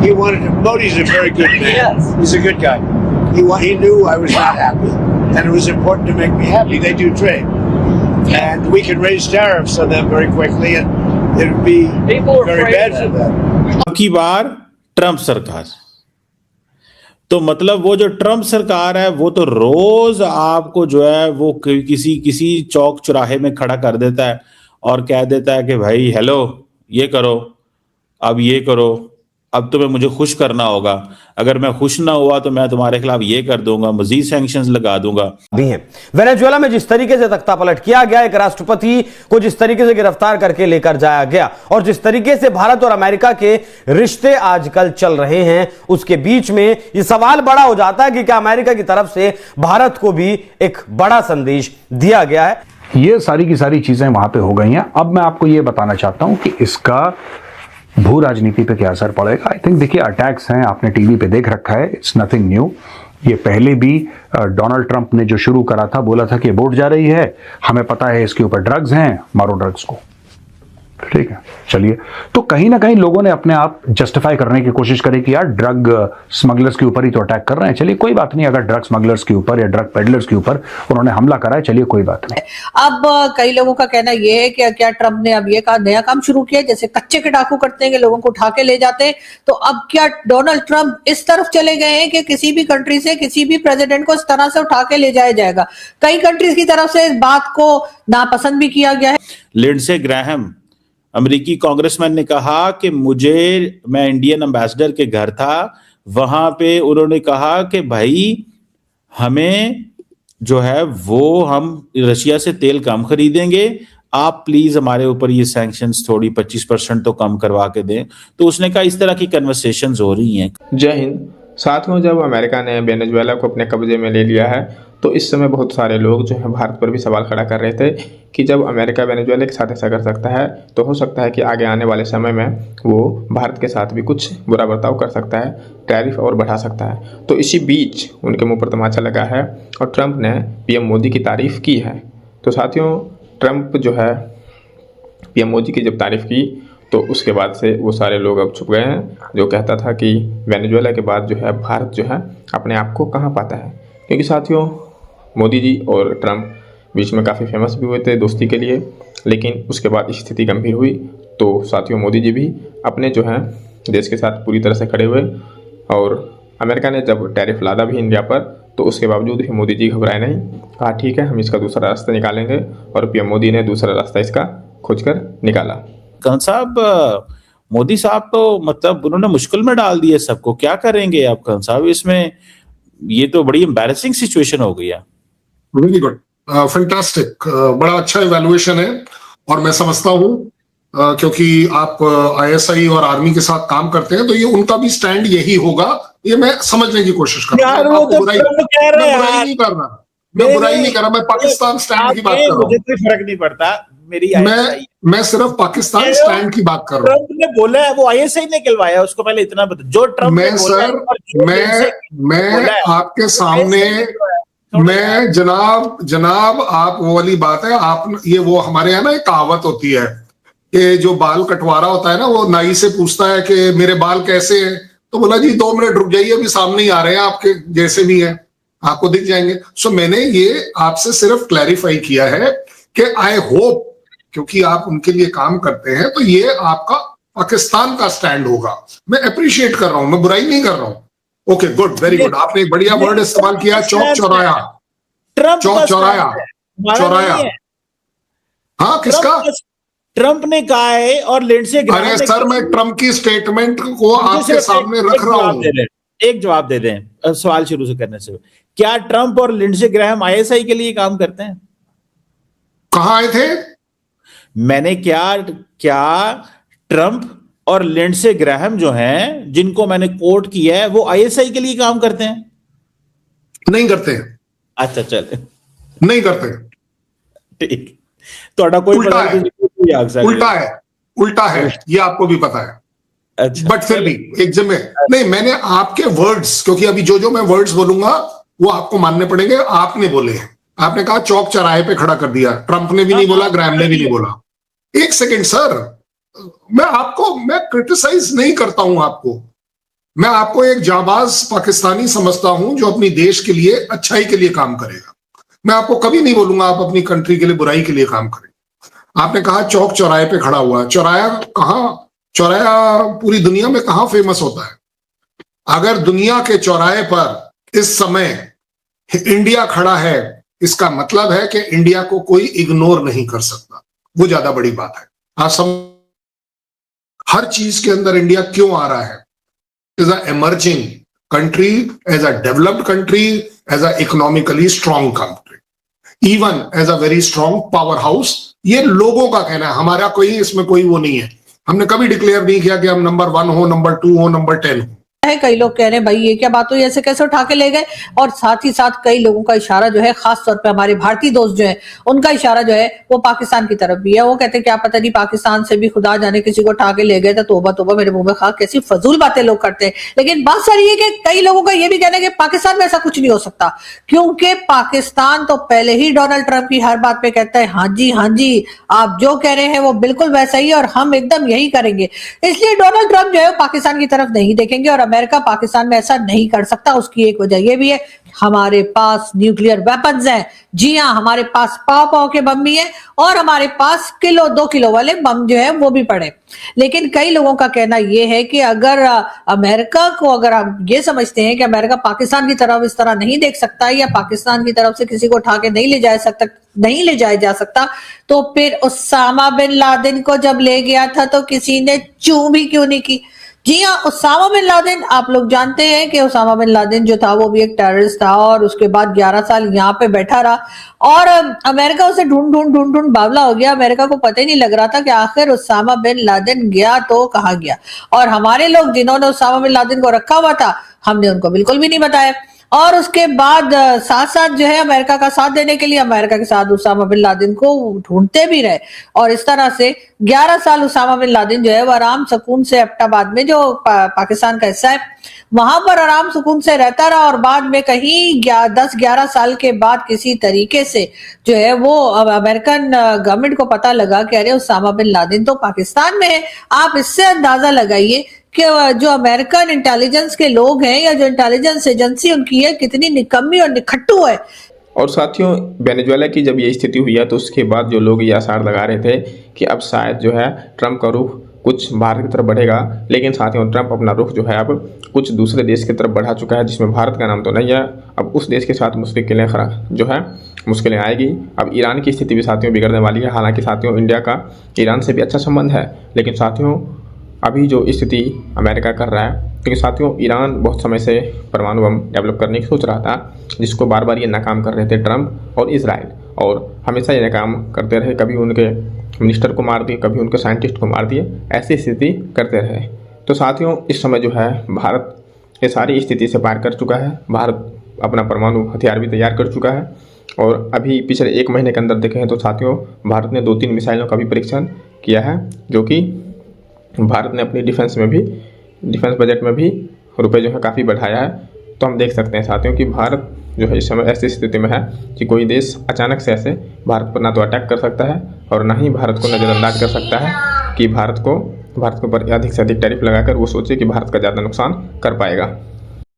He wanted to, Modi's a very good man. Yes. He's a good guy. He knew I was not happy, and it was important to make me happy. They do trade, and we can raise tariffs on them very quickly, and it would be People are very afraid bad of for them. अब की बार Trump सरकार, तो मतलब वो जो Trump सरकार है वो तो रोज आपको जो है वो किसी चौक चौराहे में खड़ा कर देता है और कह देता है कि भाई हेलो ये करो, अब ये करो, अब तुम्हें मुझे खुश करना होगा, अगर मैं खुश ना हुआ तो मैं तुम्हारे खिलाफ ये कर दूंगा, मजीद सैंक्शंस लगा दूंगा भी हैं। वेनेजुएला में जिस तरीके से तख्तापलट किया गया, एक राष्ट्रपति को जिस तरीके से गिरफ्तार करके लेकर जाया गया और जिस तरीके से भारत और अमेरिका के रिश्ते आजकल चल रहे हैं, उसके बीच में यह सवाल बड़ा हो जाता है कि क्या अमेरिका की तरफ से भारत को भी एक बड़ा संदेश दिया गया है। ये सारी की सारी चीजें वहां पे हो गई हैं। अब मैं आपको ये बताना चाहता हूं कि इसका भू राजनीति पे क्या असर पड़ेगा। आई थिंक देखिए, अटैक्स हैं, आपने टीवी पे देख रखा है, इट्स नथिंग न्यू। ये पहले भी डोनाल्ड ट्रंप ने जो शुरू करा था, बोला था कि वोट जा रही है, हमें पता है इसके ऊपर ड्रग्स हैं, मारो ड्रग्स को, ठीक है। चलिए, तो कहीं ना कहीं लोगों ने अपने आप जस्टिफाई करने की कोशिश करी कि यार ड्रग स्मगलर्स के ऊपर ही तो अटैक कर रहे हैं, चलिए कोई बात नहीं, अगर ड्रग स्मगलर्स के ऊपर या ड्रग पेडलर्स के ऊपर उन्होंने हमला करा है, चलिए कोई बात नहीं। अब कई लोगों का कहना यह है कि क्या ट्रंप ने अब ये नया काम शुरू किया, जैसे कच्चे के डाकू करते हैं कि लोगों को उठा के ले जाते हैं, तो अब क्या डोनाल्ड ट्रंप इस तरफ चले गए हैं कि किसी भी कंट्री से किसी भी प्रेसिडेंट को इस तरह से उठा के ले जाया जाएगा। कई कंट्रीज की तरफ से इस बात को नापसंद भी किया गया है। लिंडसे ग्रैहम, अमेरिकी कांग्रेसमैन, ने कहा कि मैं इंडियन एम्बेसडर के घर था, वहां पे उन्होंने कहा कि भाई हमें जो है वो हम रशिया से तेल कम खरीदेंगे, आप प्लीज हमारे ऊपर ये सैंक्शंस थोड़ी 25% तो कम करवा के दें। तो उसने कहा इस तरह की कन्वर्सेशंस हो रही हैं। जय हिंद साथियों, जब अमेरिका ने वेनेजुएला को अपने कब्जे में ले लिया है तो इस समय बहुत सारे लोग जो है भारत पर भी सवाल खड़ा कर रहे थे कि जब अमेरिका वेनेजुएला के साथ ऐसा कर सकता है तो हो सकता है कि आगे आने वाले समय में वो भारत के साथ भी कुछ बुरा बर्ताव कर सकता है, टैरिफ और बढ़ा सकता है। तो इसी बीच उनके मुंह पर तमाचा लगा है और ट्रंप ने पीएम मोदी की तारीफ़ की है। तो साथियों, ट्रंप जो है पीएम मोदी की जब तारीफ़ की तो उसके बाद से वो सारे लोग अब छुप गए हैं जो कहता था कि वेनेजुएला के बाद जो है भारत जो है अपने आप को कहाँ पाता है। क्योंकि साथियों, मोदी जी और ट्रंप बीच में काफ़ी फेमस भी हुए थे दोस्ती के लिए, लेकिन उसके बाद स्थिति गंभीर हुई तो साथियों मोदी जी भी अपने जो है देश के साथ पूरी तरह से खड़े हुए और अमेरिका ने जब टैरिफ लादा भी इंडिया पर तो उसके बावजूद भी मोदी जी घबराए नहीं, कहा ठीक है हम इसका दूसरा रास्ता निकालेंगे और पीएम मोदी ने दूसरा रास्ता इसका खोजकर निकाला। खान साहब, मोदी साहब तो मतलब उन्होंने मुश्किल में डाल दिया सबको, क्या करेंगे आप खान साहब इसमें? ये तो बड़ी एम्बैरेसिंग सिचुएशन हो गई है। वेरी गुड, फैंटास्टिक, बड़ा अच्छा इवैल्यूएशन है और मैं समझता हूँ क्योंकि आप आईएसआई और आर्मी के साथ काम करते हैं तो ये उनका भी स्टैंड यही होगा, ये मैं समझने की कोशिश कर रहा हूँ। बुराई नहीं कर रहा, मैं बुराई नहीं कर रहा, मैं पाकिस्तान स्टैंड की बात कर रहा हूँ। मुझे कोई फर्क नहीं पड़ता, मेरी मैं सिर्फ पाकिस्तान स्टैंड की बात कर रहा हूँ। ट्रंप ने बोला है, वो आईएसआई ने कहलवाया, उसको पहले इतना बता। जो ट्रंप मैं सर मैं आपके सामने मैं जनाब आप वो वाली बात है, आप ये वो हमारे यहाँ ना एक कहावत होती है कि जो बाल कटवा रहा होता है ना वो नाई से पूछता है कि मेरे बाल कैसे हैं, तो बोला जी 2 मिनट रुक जाइए, अभी सामने ही आ रहे हैं आपके जैसे भी हैं, आपको दिख जाएंगे। सो मैंने ये आपसे सिर्फ क्लैरिफाई किया है कि आई होप, क्योंकि आप उनके लिए काम करते हैं तो ये आपका पाकिस्तान का स्टैंड होगा। मैं अप्रिशिएट कर रहा हूं, मैं बुराई नहीं कर रहा हूं। ओके, गुड, वेरी गुड, आपने एक बढ़िया वर्ड इस्तेमाल किया, चौक चौराया। चौक चौराया, हाँ किसका? ट्रंप ने कहा है और लिंडसे ग्रैहम। अरे सर, मैं ट्रंप की स्टेटमेंट को आपके सामने रख रहा हूं। एक जवाब दे दें सवाल शुरू से करने से। क्या ट्रंप और लिंडसे ग्रैहम आईएसआई के लिए काम करते हैं? कहां आए थे? मैंने क्या ट्रंप और लिंडसे ग्रैहम जो हैं, जिनको मैंने कोट किया है, वो आईएसआई के लिए काम करते हैं? नहीं करते। अच्छा, चले, नहीं करते। ठीक, तो कोई उल्टा है, उल्टा है, ये आपको भी पता है। अच्छा, बट फिर भी एक जिम्मे नहीं, मैंने आपके वर्ड्स, क्योंकि अभी जो मैं वर्ड्स बोलूंगा वो आपको मानने पड़ेंगे, आपने बोले हैं। आपने कहा चौक चौराहे पे खड़ा कर दिया, ट्रंप ने भी नहीं बोला, ग्रैहम ने भी नहीं बोला। एक सेकंड सर, मैं क्रिटिसाइज नहीं करता हूं आपको, मैं आपको एक जाबाज पाकिस्तानी समझता हूं जो अपनी देश के लिए अच्छाई के लिए काम करेगा। मैं आपको कभी नहीं बोलूंगा आप अपनी कंट्री के लिए बुराई के लिए काम करें। आपने कहा चौक चौराहे पे खड़ा हुआ, चौराहा पूरी दुनिया में कहां फेमस होता है? अगर दुनिया के चौराहे पर इस समय इंडिया खड़ा है, इसका मतलब है कि इंडिया को कोई इग्नोर नहीं कर सकता। वो ज्यादा बड़ी बात है। आप हर चीज के अंदर इंडिया क्यों आ रहा है? Is a emerging country, as a developed country, as a economically strong country, even as a very strong powerhouse। ये लोगों का कहना है, हमारा कोई इसमें कोई वो नहीं है। हमने कभी डिक्लेयर नहीं किया कि हम नंबर 1 हो, नंबर 2 हो, नंबर 10 हो। है कई लोग कह रहे हैं भाई ये क्या बात हुई, ऐसे कैसे उठा के ले गए। और साथ ही साथ कई लोगों का इशारा जो है, खास तौर पे हमारे भारतीय दोस्त जो है उनका इशारा जो है वो पाकिस्तान की तरफ भी है। वो कहते हैं क्या पता नहीं पाकिस्तान से भी खुदा जाने किसी को उठा के ले गए। तो तोबा तोबा, मेरे मुंह में खा, कैसी फजूल बातें लोग करते हैं। लेकिन बात सारी है कि कई लोगों का ये भी कहना है कि पाकिस्तान में ऐसा कुछ नहीं हो सकता, क्योंकि पाकिस्तान तो पहले ही डोनाल्ड ट्रंप की हर बात पे कहता है हाँ जी आप जो कह रहे हैं वो बिल्कुल वैसा ही और हम एकदम यही करेंगे। इसलिए डोनाल्ड ट्रंप जो है पाकिस्तान की तरफ नहीं देखेंगे और अमेरिका पाकिस्तान में ऐसा नहीं कर सकता। उसकी एक वजह यह भी है हमारे पास न्यूक्लियर वेपन्स हैं। जी हां, हमारे पास पाव के बम भी हैं और हमारे पास किलो 2 किलो वाले बम जो है वो भी पड़े। लेकिन कई लोगों का कहना यह है कि अगर अमेरिका को, अगर हम ये समझते हैं कि अमेरिका पाकिस्तान की तरफ इस तरह नहीं देख सकता या पाकिस्तान की तरफ से किसी को उठा के नहीं ले जाया जा सकता, तो फिर उसामा बिन लादेन को जब ले गया था तो किसी ने चू भी क्यों नहीं की। जी हाँ, उसामा बिन लादेन, आप लोग जानते हैं कि उसामा बिन लादेन जो था वो भी एक टेररिस्ट था और उसके बाद 11 साल यहाँ पे बैठा रहा और अमेरिका उसे ढूंढ बावला हो गया। अमेरिका को पता ही नहीं लग रहा था कि आखिर उसामा बिन लादेन गया तो कहाँ गया। और हमारे लोग जिन्होंने उसामा बिन लादेन को रखा हुआ था, हमने उनको बिल्कुल भी नहीं बताया। और उसके बाद साथ साथ जो है अमेरिका का साथ देने के लिए अमेरिका के साथ उसामा बिन लादेन को ढूंढते भी रहे और इस तरह से 11 साल उसामा बिन लादेन जो है वो आराम सुकून से एबटाबाद में, जो पाकिस्तान का हिस्सा है, वहां पर आराम सुकून से रहता रहा। और बाद में कहीं 10-11 साल के बाद किसी तरीके से जो है वो अमेरिकन गवर्नमेंट को पता लगा कि अरे उसामा बिन लादेन तो पाकिस्तान में है। आप इससे अंदाजा लगाइए कि जो अमेरिकन इंटेलिजेंस के लोग हैं या जो इंटेलिजेंस एजेंसी उनकी है कितनी निकम्मी और निखट्टू है। और साथियों, वेनेजुएला की जब ये स्थिति हुई है तो उसके बाद जो लोग ये आसार लगा रहे थे कि अब शायद जो है ट्रंप का रुख कुछ भारत की तरफ बढ़ेगा, लेकिन साथियों ट्रंप अपना रुख जो है अब कुछ दूसरे देश की तरफ बढ़ा चुका है, जिसमें भारत का नाम तो नहीं है। अब उस देश के साथ मुश्किलें आएगी। अब ईरान की स्थिति भी साथियों बिगड़ने वाली है। हालांकि साथियों इंडिया का ईरान से भी अच्छा संबंध है, लेकिन साथियों अभी जो स्थिति अमेरिका कर रहा है, क्योंकि साथियों ईरान बहुत समय से परमाणु बम डेवलप करने की सोच रहा था, जिसको बार बार ये नाकाम कर रहे थे ट्रंप और इजराइल, और हमेशा ये नाकाम करते रहे। कभी उनके मिनिस्टर को मार दिए, कभी उनके साइंटिस्ट को मार दिए, ऐसी स्थिति करते रहे। तो साथियों इस समय जो है भारत ये सारी स्थिति से पार कर चुका है। भारत अपना परमाणु हथियार भी तैयार कर चुका है और अभी पिछले 1 महीने के अंदर देखें तो साथियों भारत ने 2-3 मिसाइलों का भी परीक्षण किया है, जो कि भारत ने अपनी डिफेंस बजट में भी रुपए जो है काफ़ी बढ़ाया है। तो हम देख सकते हैं साथियों कि भारत जो है इस समय ऐसी स्थिति में है कि कोई देश अचानक से ऐसे भारत पर ना तो अटैक कर सकता है और ना ही भारत को नज़रअंदाज कर सकता है कि भारत के ऊपर अधिक से अधिक टैरिफ लगाकर वो सोचे कि भारत का ज़्यादा नुकसान कर पाएगा।